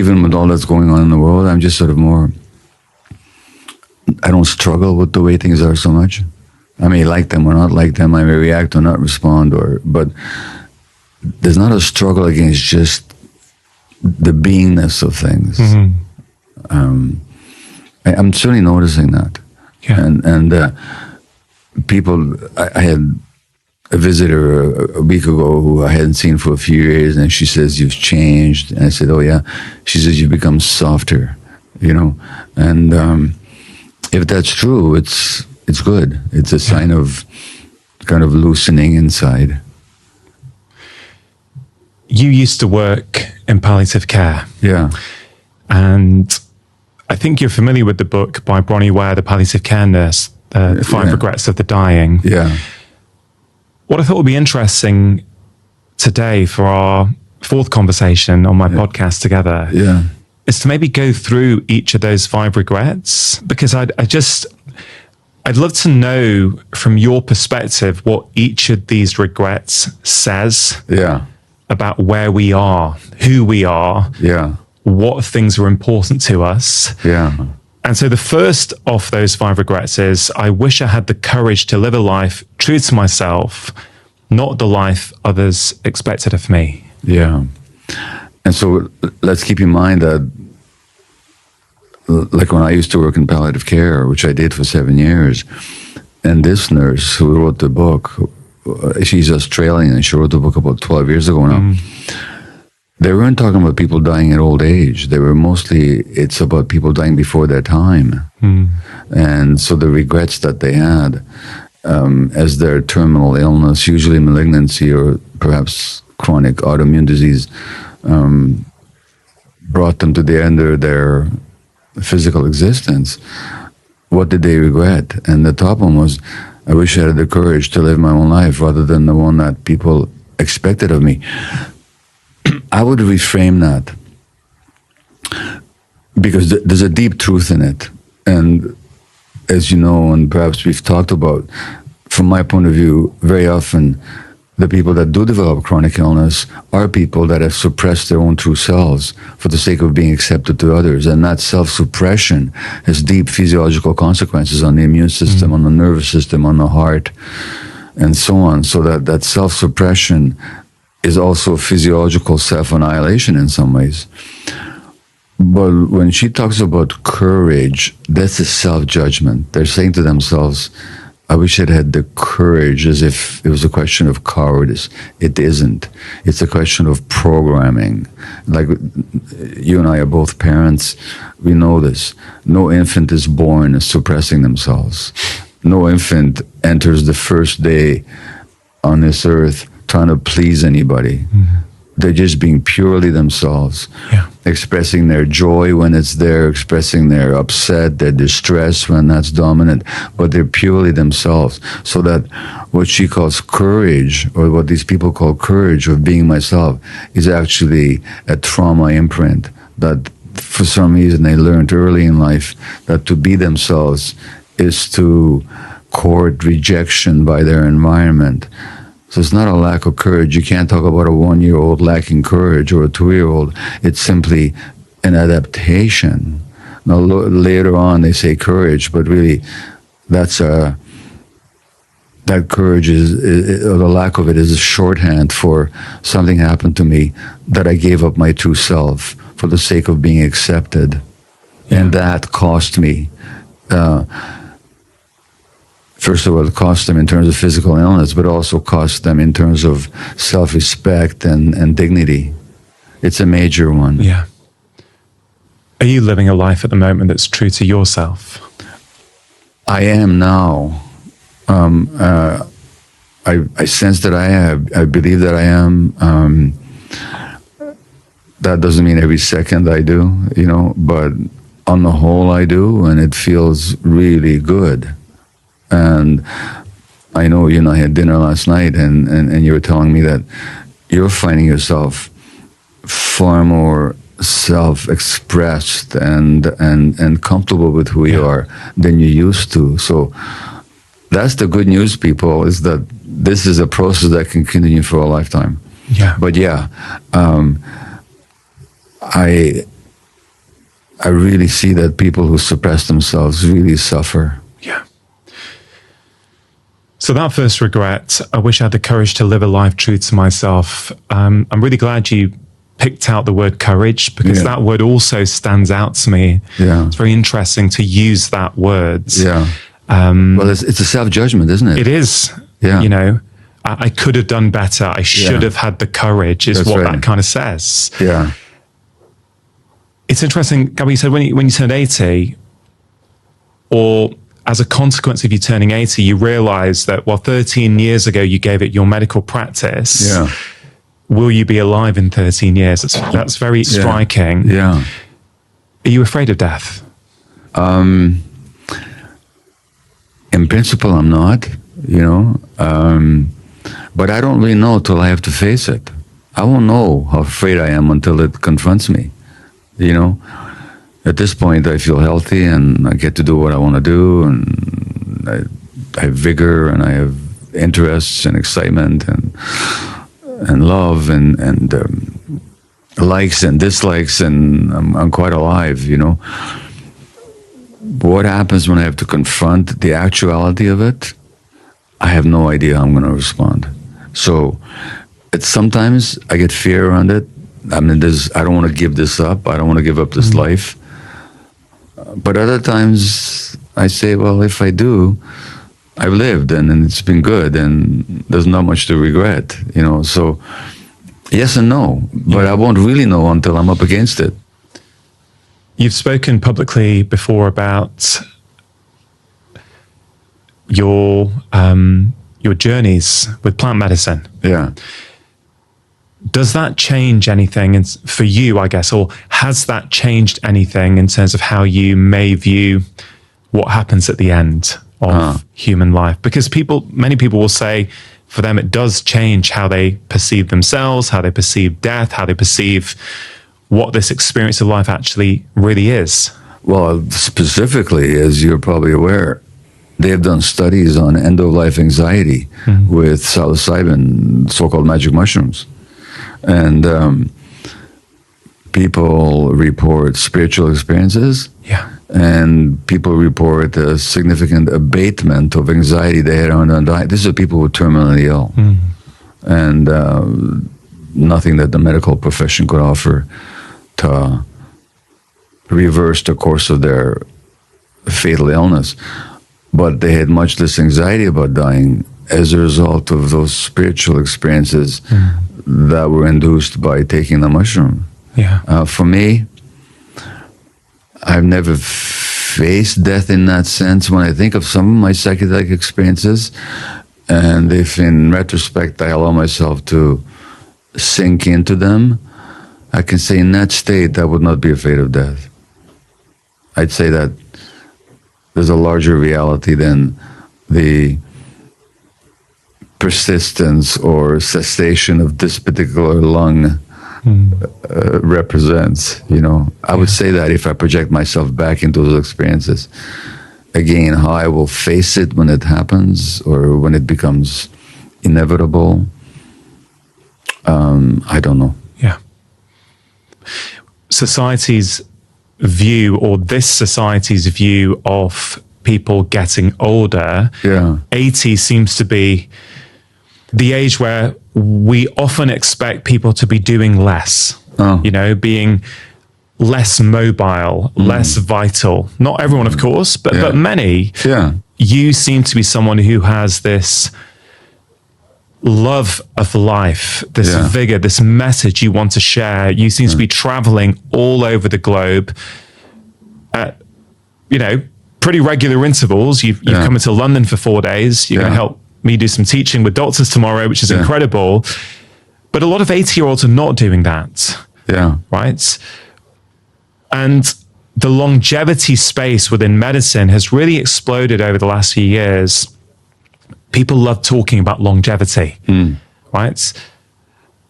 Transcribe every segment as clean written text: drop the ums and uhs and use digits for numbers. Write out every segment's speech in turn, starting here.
even with all that's going on in the world, I'm just sort of more, I don't struggle with the way things are so much. I may like them or not like them. I may react or not respond, but there's not a struggle against just the beingness of things. I'm certainly noticing that. Yeah. And people, I had a visitor a week ago who I hadn't seen for a few years, and she says, "You've changed." And I said, "Oh yeah." She says, "You've become softer," and if that's true, it's good. It's a sign of kind of loosening inside. You used to work in palliative care. Yeah. And I think you're familiar with the book by Bronnie Ware, The Palliative Care Nurse, The Five Regrets of the Dying. Yeah. What I thought would be interesting today for our fourth conversation on my podcast together is to maybe go through each of those 5 regrets, because I'd love to know from your perspective what each of these regrets says about where we are, who we are, what things are important to us. Yeah. And so the first of those 5 regrets is, I wish I had the courage to live a life true to myself, not the life others expected of me. Yeah. And so let's keep in mind that, like when I used to work in palliative care, which I did for 7 years, and this nurse who wrote the book, she's Australian, and she wrote the book about 12 years ago now. They weren't talking about people dying at old age. They were mostly, it's about people dying before their time. And so the regrets that they had as their terminal illness, usually malignancy or perhaps chronic autoimmune disease, brought them to the end of their physical existence. What did they regret? And the top one was, I wish I had the courage to live my own life rather than the one that people expected of me. I would reframe that because there's a deep truth in it. And as you know, and perhaps we've talked about, from my point of view, very often the people that do develop chronic illness are people that have suppressed their own true selves for the sake of being accepted to others. And that self-suppression has deep physiological consequences on the immune system, on the nervous system, on the heart, and so on. So that self-suppression is also physiological self-annihilation in some ways. But when she talks about courage, that's a self-judgment. They're saying to themselves, I wish I'd had the courage, as if it was a question of cowardice. It isn't. It's a question of programming. Like, you and I are both parents. We know this. No infant is born suppressing themselves. No infant enters the first day on this earth trying to please anybody. They're just being purely themselves, expressing their joy when it's there, expressing their upset, their distress when that's dominant, but they're purely themselves. So that what she calls courage, or what these people call courage of being myself, is actually a trauma imprint that for some reason they learned early in life, that to be themselves is to court rejection by their environment. So it's not a lack of courage. You can't talk about a 1-year-old lacking courage or a 2-year-old. It's simply an adaptation. Now, later on, they say courage, but really, that courage or the lack of it is a shorthand for something happened to me that I gave up my true self for the sake of being accepted. And that cost me. First of all, it cost them in terms of physical illness, but also cost them in terms of self-respect and dignity. It's a major one. Yeah. Are you living a life at the moment that's true to yourself? I am now. I sense that I am. I believe that I am. That doesn't mean every second I do, but on the whole I do, and it feels really good. And I know, I had dinner last night and you were telling me that you're finding yourself far more self-expressed and comfortable with who you are than you used to. So that's the good news, people, is that this is a process that can continue for a lifetime. Yeah. But I really see that people who suppress themselves really suffer. Yeah. So that first regret, I wish I had the courage to live a life true to myself. I'm really glad you picked out the word courage, because that word also stands out to me. Yeah. It's very interesting to use that word. Yeah. Well, it's a self-judgment, isn't it? It is. Yeah. You know, I could have done better. I should have had the courage, is what that kind of says. Yeah. It's interesting, Gabor, you said when you turned 80, or as a consequence of you turning 80, you realize that, 13 years ago you gave it your medical practice. Yeah. Will you be alive in 13 years? That's very striking. Yeah. Are you afraid of death? In principle, I'm not, but I don't really know till I have to face it. I won't know how afraid I am until it confronts me, At this point, I feel healthy and I get to do what I want to do, and I have vigor and I have interests and excitement and love and likes and dislikes, and I'm quite alive, What happens when I have to confront the actuality of it? I have no idea how I'm going to respond. So sometimes I get fear around it. I mean, I don't want to give this up. I don't want to give up this life. But other times I say, well, if I do, I've lived and it's been good and there's not much to regret, So yes and no, but I won't really know until I'm up against it. You've spoken publicly before about your journeys with plant medicine. Yeah. Does that change anything for you, I guess, or has that changed anything in terms of how you may view what happens at the end of human life? Because many people will say for them it does change how they perceive themselves, how they perceive death, how they perceive what this experience of life actually really is. Well, specifically, as you're probably aware, they've done studies on end-of-life anxiety with psilocybin, so-called magic mushrooms. And people report spiritual experiences. Yeah. And people report a significant abatement of anxiety they had on dying. These are people who are terminally ill. And nothing that the medical profession could offer to reverse the course of their fatal illness. But they had much less anxiety about dying as a result of those spiritual experiences that were induced by taking the mushroom. Yeah. For me, I've never faced death in that sense. When I think of some of my psychedelic experiences, and if in retrospect I allow myself to sink into them, I can say in that state I would not be afraid of death. I'd say that there's a larger reality than the persistence or cessation of this particular lung represents. I would say that if I project myself back into those experiences, again, how I will face it when it happens or when it becomes inevitable, I don't know. Yeah. Society's view, or this society's view of people getting older, 80 seems to be the age where we often expect people to be doing less, being less mobile, less vital. Not everyone, of course, but many. Yeah. You seem to be someone who has this love of life, this vigor, this message you want to share. You seem to be traveling all over the globe at, pretty regular intervals. You've come into London for 4 days. You're going to help me do some teaching with doctors tomorrow, which is incredible. But a lot of 80-year-olds are not doing that. Yeah. Right? And the longevity space within medicine has really exploded over the last few years. People love talking about longevity, right?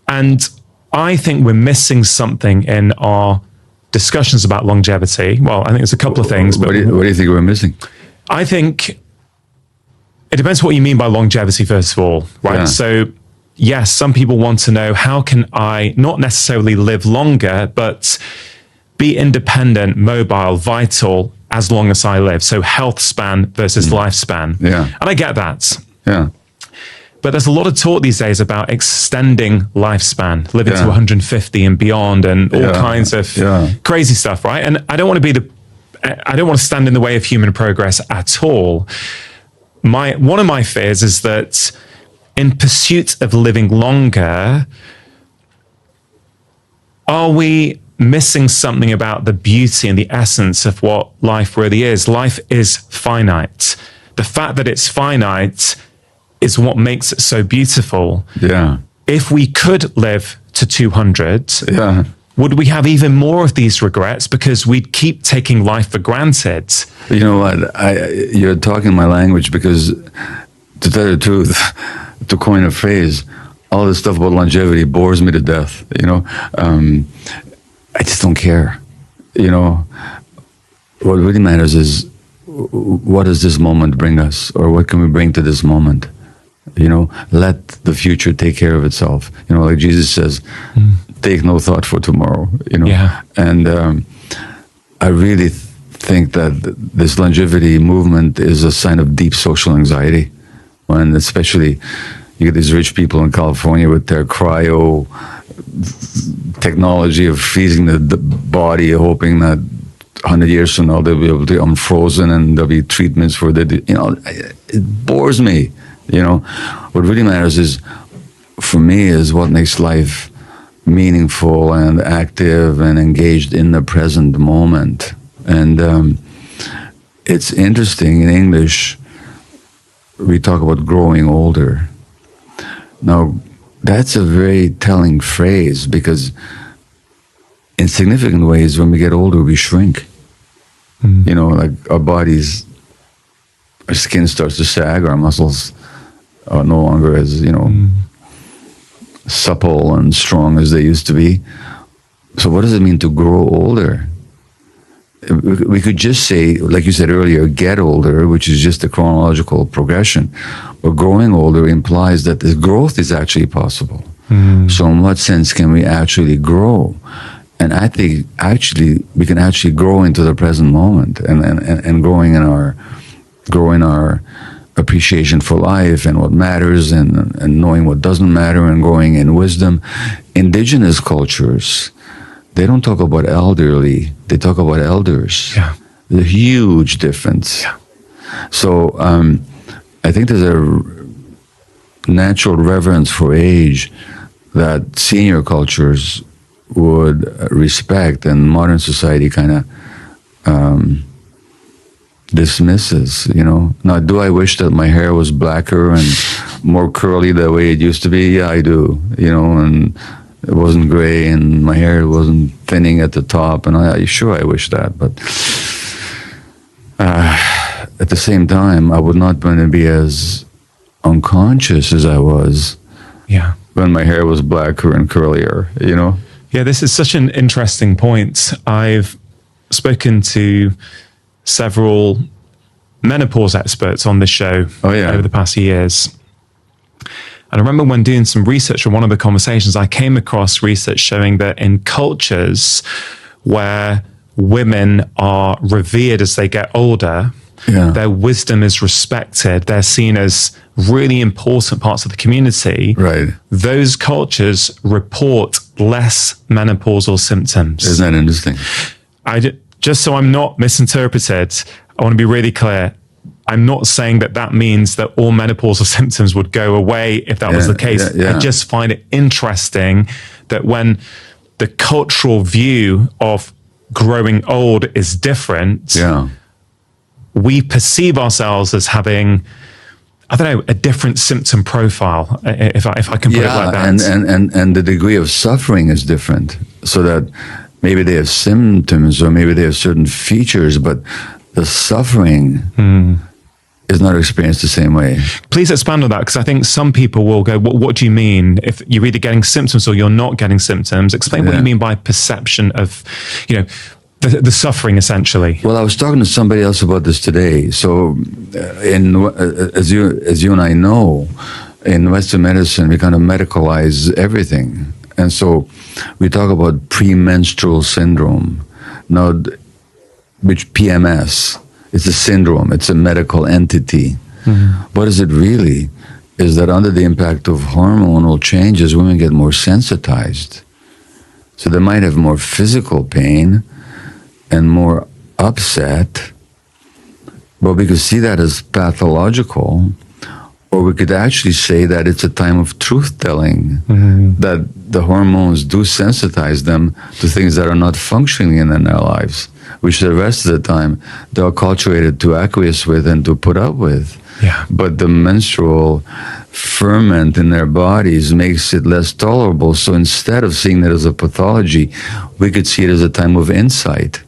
And I think we're missing something in our discussions about longevity. Well, I think there's a couple of things. But what do you think we're missing? I think it depends what you mean by longevity, first of all, right? Yeah. So, yes, some people want to know, how can I not necessarily live longer, but be independent, mobile, vital as long as I live. So health span versus lifespan. Yeah. And I get that. Yeah. But there's a lot of talk these days about extending lifespan, living to 150 and beyond, and all kinds of crazy stuff, right? And I don't want to stand in the way of human progress at all. One of my fears is that in pursuit of living longer, are we missing something about the beauty and the essence of what life really is? Life is finite. The fact that it's finite is what makes it so beautiful. Yeah. If we could live to 200, would we have even more of these regrets because we'd keep taking life for granted? You know what? You're talking my language, because to tell you the truth, to coin a phrase, all this stuff about longevity bores me to death. I just don't care. What really matters is, what does this moment bring us, or what can we bring to this moment? Let the future take care of itself. Like Jesus says, take no thought for tomorrow. And I really think that this longevity movement is a sign of deep social anxiety, when especially you get these rich people in California with their cryo technology of freezing the body, hoping that 100 years from now they'll be able to unfrozen and there'll be treatments for it bores me. What really matters for me is what makes life meaningful and active and engaged in the present moment. And it's interesting, in English we talk about growing older. Now that's a very telling phrase, because in significant ways when we get older we shrink. Like our skin starts to sag, our muscles are no longer as supple and strong as they used to be. So what does it mean to grow older? We could just say, like you said earlier, get older, which is just a chronological progression. But growing older implies that the growth is actually possible. So in what sense can we actually grow? And I think actually we can actually grow into the present moment and grow in our appreciation for life and what matters, and knowing what doesn't matter, and growing in wisdom. Indigenous cultures, they don't talk about elderly, they talk about elders. Yeah. There's a huge difference. Yeah. So I think there's a natural reverence for age that senior cultures would respect, and modern society kind of dismisses. Now, do I wish that my hair was blacker and more curly the way it used to be? Yeah, I do. And it wasn't gray, and my hair wasn't thinning at the top, and I wish that. But at the same time, I would not want to be as unconscious as I was when my hair was blacker and curlier. Yeah, this is such an interesting point. I've spoken to several menopause experts on this show over the past years. And I remember when doing some research on one of the conversations, I came across research showing that in cultures where women are revered as they get older, their wisdom is respected, they're seen as really important parts of the community. Right. Those cultures report less menopausal symptoms. Isn't that interesting? Just so I'm not misinterpreted, I want to be really clear. I'm not saying that means that all menopausal symptoms would go away if that was the case. I just find it interesting that when the cultural view of growing old is different, we perceive ourselves as having, I don't know, a different symptom profile, if I can put it like that. And the degree of suffering is different, so that maybe they have symptoms or maybe they have certain features, but the suffering is not experienced the same way. Please expand on that, because I think some people will go, what do you mean? If you're either getting symptoms or you're not getting symptoms, explain what you mean by perception of, the suffering, essentially. Well, I was talking to somebody else about this today. So as you and I know, in Western medicine, we kind of medicalize everything. And so we talk about premenstrual syndrome. Now, which PMS, it's a syndrome, it's a medical entity. What is it really? Is that under the impact of hormonal changes, women get more sensitized. So they might have more physical pain and more upset, but we could see that as pathological, or we could actually say that it's a time of truth-telling, that the hormones do sensitize them to things that are not functioning in their lives, which the rest of the time they're acculturated to acquiesce with and to put up with. Yeah. But the menstrual ferment in their bodies makes it less tolerable. So instead of seeing it as a pathology, we could see it as a time of insight.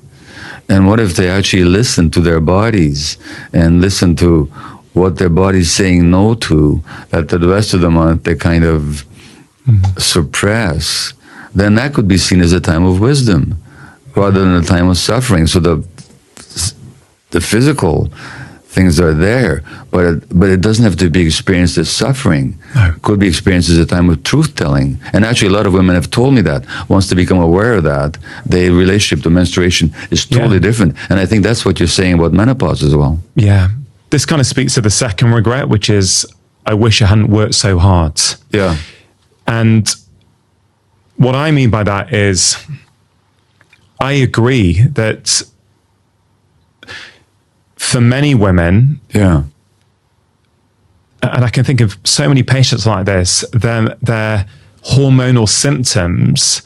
And what if they actually listen to their bodies and listen to what their body's saying no to, that the rest of the month they kind of suppress? Then that could be seen as a time of wisdom rather than a time of suffering. So the physical things are there, but it doesn't have to be experienced as suffering. No. It could be experienced as a time of truth-telling. And actually, a lot of women have told me that once they become aware of that, their relationship to menstruation is totally different. And I think that's what you're saying about menopause as well. Yeah. This kind of speaks to the second regret, which is, I wish I hadn't worked so hard. Yeah. And what I mean by that is, I agree that for many women, Yeah. and I can think of so many patients like this, their hormonal symptoms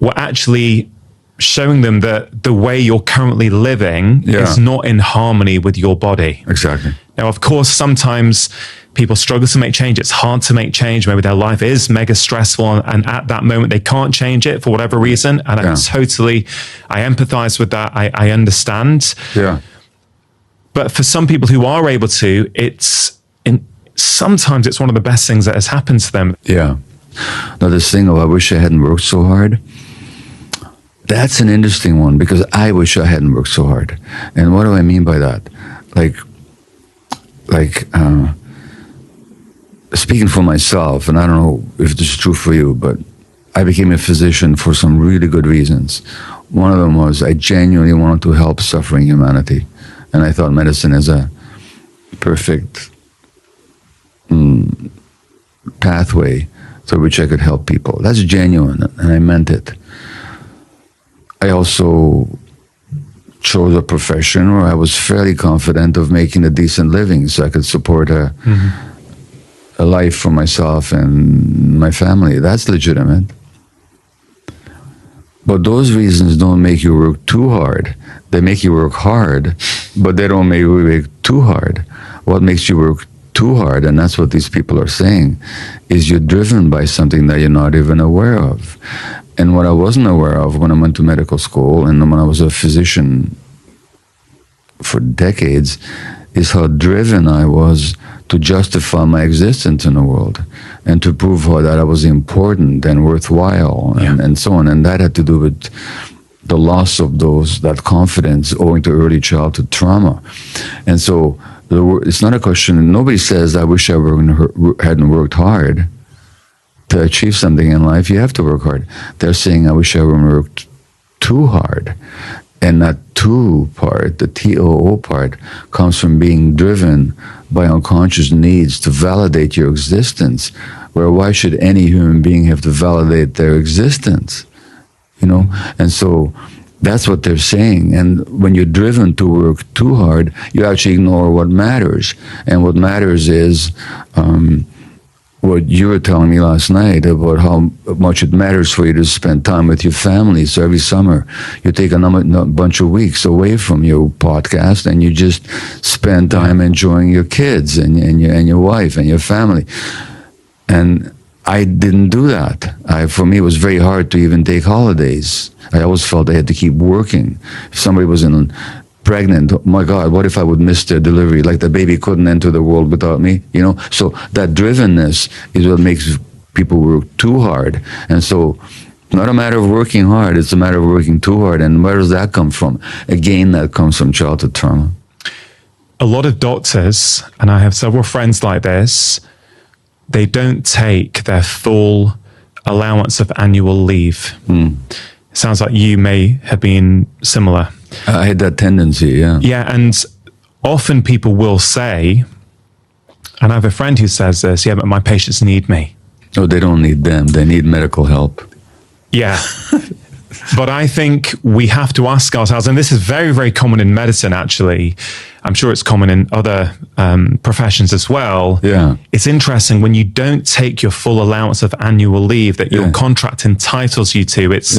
were actually showing them that the way you're currently living is not in harmony with your body. Exactly. Now, of course, sometimes people struggle to make change. It's hard to make change. Maybe their life is mega stressful, and at that moment they can't change it for whatever reason. And I empathize with that. I understand. Yeah. But for some people who are able to, sometimes it's one of the best things that has happened to them. Yeah. Now, this thing of I wish I hadn't worked so hard, that's an interesting one, because I wish I hadn't worked so hard. And what do I mean by that? Speaking for myself, and I don't know if this is true for you, but I became a physician for some really good reasons. One of them was I genuinely wanted to help suffering humanity. And I thought medicine is a perfect pathway through which I could help people. That's genuine, and I meant it. I also chose a profession where I was fairly confident of making a decent living, so I could support a life for myself and my family. That's legitimate. But those reasons don't make you work too hard. They make you work hard, but they don't make you work too hard. What makes you work too hard, and that's what these people are saying, is you're driven by something that you're not even aware of. And what I wasn't aware of when I went to medical school and when I was a physician for decades is how driven I was to justify my existence in the world and to prove that I was important and worthwhile and so on. And that had to do with the loss of that confidence owing to early childhood trauma. And so it's not a question, nobody says, I wish I hadn't worked hard. To achieve something in life, you have to work hard. They're saying, I wish I hadn't worked too hard. And that too part, the TOO part, comes from being driven by unconscious needs to validate your existence. Where why should any human being have to validate their existence? You know? And so that's what they're saying. And when you're driven to work too hard, you actually ignore what matters. And what matters is what you were telling me last night about how much it matters for you to spend time with your family. So every summer you take a bunch of weeks away from your podcast and you just spend time enjoying your kids and your wife and your family. And I didn't do that. For me, it was very hard to even take holidays. I always felt I had to keep working. If somebody was pregnant, oh my God, what if I would miss their delivery? Like the baby couldn't enter the world without me, you know? So that drivenness is what makes people work too hard. And so it's not a matter of working hard, it's a matter of working too hard. And where does that come from? Again, that comes from childhood trauma. A lot of doctors, and I have several friends like this, they don't take their full allowance of annual leave. Sounds like you may have been similar. I had that tendency, yeah. Yeah, and often people will say, and I have a friend who says this, yeah, but my patients need me. Oh, they don't need them. They need medical help. Yeah. But I think we have to ask ourselves, and this is very, very common in medicine, actually. I'm sure it's common in other professions as well. Yeah. It's interesting when you don't take your full allowance of annual leave that your contract entitles you to. It's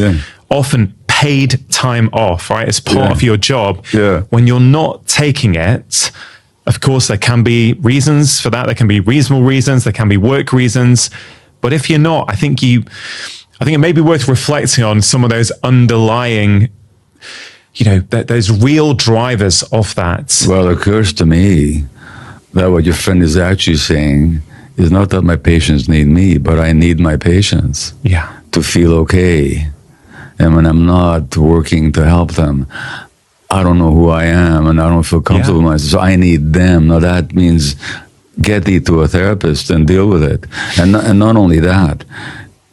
often paid time off, right? It's part of your job. Yeah. When you're not taking it, of course, there can be reasons for that. There can be reasonable reasons. There can be work reasons. But if you're not, I think it may be worth reflecting on some of those underlying, those real drivers of that. Well, it occurs to me that what your friend is actually saying is not that my patients need me, but I need my patients to feel okay. And when I'm not working to help them, I don't know who I am and I don't feel comfortable with myself. So I need them. Now that means get thee to a therapist and deal with it. And not only that,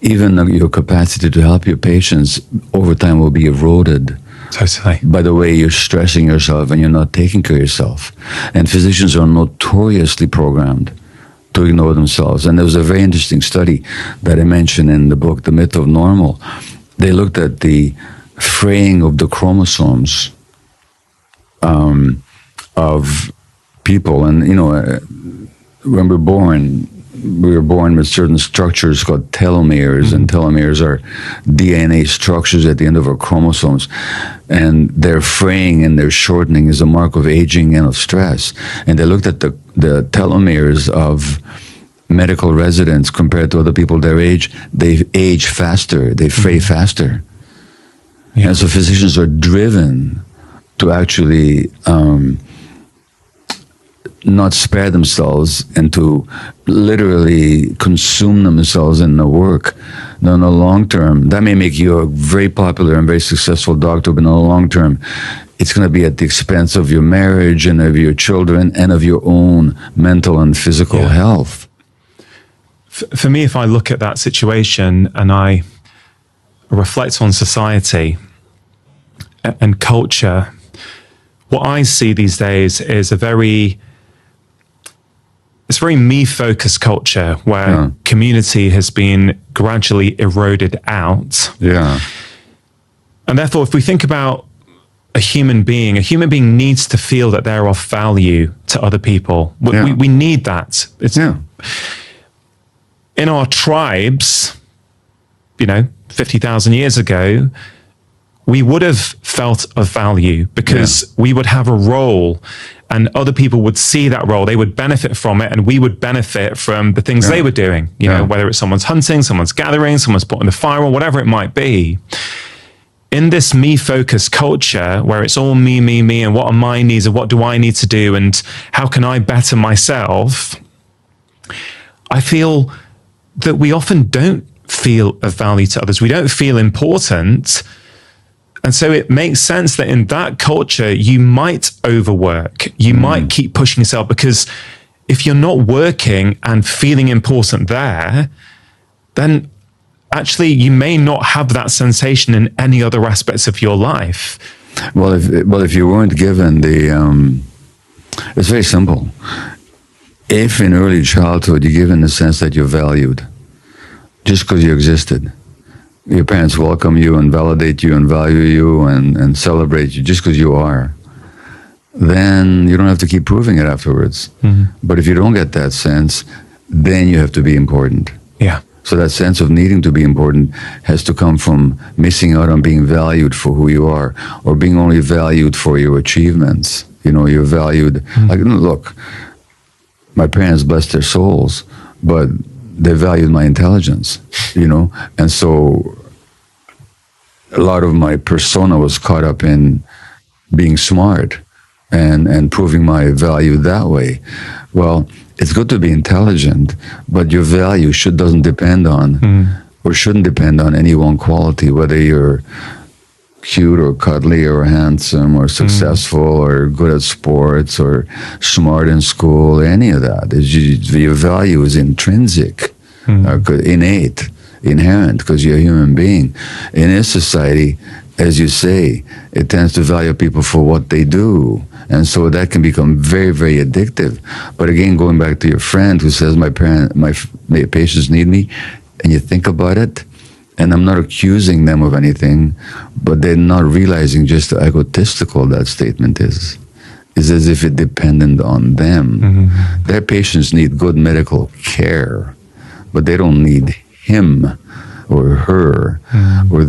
even your capacity to help your patients over time will be eroded. Totally. By the way you're stressing yourself and you're not taking care of yourself. And physicians are notoriously programmed to ignore themselves. And there was a very interesting study that I mentioned in the book, The Myth of Normal. They looked at the fraying of the chromosomes of people. And, when we're born, we were born with certain structures called telomeres, and telomeres are DNA structures at the end of our chromosomes. And their fraying and their shortening is a mark of aging and of stress. And they looked at the telomeres of medical residents compared to other people their age. They age faster, they fray faster. Yeah. And so physicians are driven to actually not spare themselves and to literally consume themselves in the work. Now, in the long term, that may make you a very popular and very successful doctor, but in the long term, it's going to be at the expense of your marriage and of your children and of your own mental and physical health. For me, if I look at that situation and I reflect on society and culture, what I see these days is it's very me-focused culture where community has been gradually eroded out. Yeah. And therefore, if we think about a human being needs to feel that they're of value to other people. We need that. In our tribes, 50,000 years ago, we would have felt of value because we would have a role and other people would see that role. They would benefit from it and we would benefit from the things they were doing, whether it's someone's hunting, someone's gathering, someone's putting the fire on, whatever it might be. In this me-focused culture where it's all me, and what are my needs and what do I need to do and how can I better myself, I feel that we often don't feel of value to others. We don't feel important. And so it makes sense that in that culture, you might overwork. You might keep pushing yourself because if you're not working and feeling important there, then actually you may not have that sensation in any other aspects of your life. Well, if you weren't given it's very simple. If in early childhood you're given the sense that you're valued, just because you existed, your parents welcome you and validate you and value you and celebrate you just because you are, then you don't have to keep proving it afterwards. Mm-hmm. But if you don't get that sense, then you have to be important. Yeah. So that sense of needing to be important has to come from missing out on being valued for who you are or being only valued for your achievements. You're valued. Mm-hmm. Look, my parents, bless their souls, but they valued my intelligence, and so a lot of my persona was caught up in being smart and proving my value that way. Well, it's good to be intelligent, but your value doesn't depend on or shouldn't depend on any one quality, whether you're cute or cuddly or handsome or successful or good at sports or smart in school, any of that. Your value is intrinsic, innate. inherent because you're a human being. In this society, as you say, it tends to value people for what they do. And so that can become very, very addictive. But again, going back to your friend who says, my patients need me, and you think about it, and I'm not accusing them of anything, but they're not realizing just how egotistical that statement is. It's as if it depended on them. Mm-hmm. Their patients need good medical care, but they don't need him or her or